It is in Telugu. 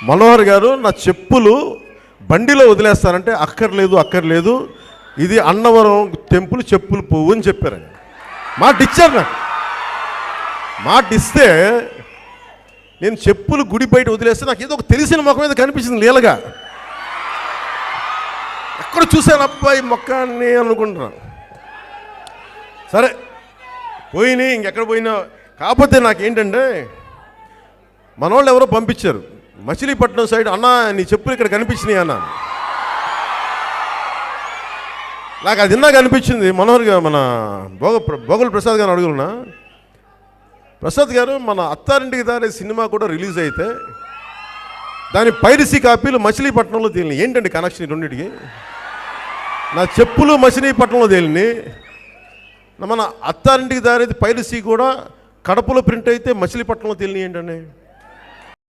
మనోహర్ గారు నా చెప్పులు బండిలో వదిలేస్తానంటే అక్కర్లేదు, ఇది అన్నవరం టెంపుల్ చెప్పులు పోవు అని చెప్పారు. మాట ఇచ్చారు నాకు. మాట ఇస్తే నేను చెప్పులు గుడి బయట వదిలేస్తే నాకు ఏదో ఒక తెలిసిన మొక్క మీద కనిపించింది లీలగా. ఎక్కడ చూశాను అబ్బాయి మొక్కాన్ని అనుకుంటున్నాను. సరే పోయినాయి, ఇంకెక్కడ పోయినా. కాకపోతే నాకేంటంటే మనోళ్ళు ఎవరో పంపించారు మచిలీపట్నం సైడ్, అన్న నీ చెప్పులు ఇక్కడ కనిపించినాయి అన్న. నాకు అది ఇందాక అనిపించింది. మనోహర్గా మన భోగల ప్రసాద్ గారిని అడుగుతున్నా, ప్రసాద్ గారు మన అత్తారింటికి దారి సినిమా కూడా రిలీజ్ అయితే దాని పైరసీ కాపీలు మచిలీపట్నంలో తేలినాయి. ఏంటండి కనెక్షన్ రెండింటికి? నా చెప్పులు మచిలీపట్నంలో తేలిని, మన అత్తారింటికి దారి పైరసీ కూడా కడపలో ప్రింట్ అయితే మచిలీపట్నంలో తేలినాయి ఏంటండి?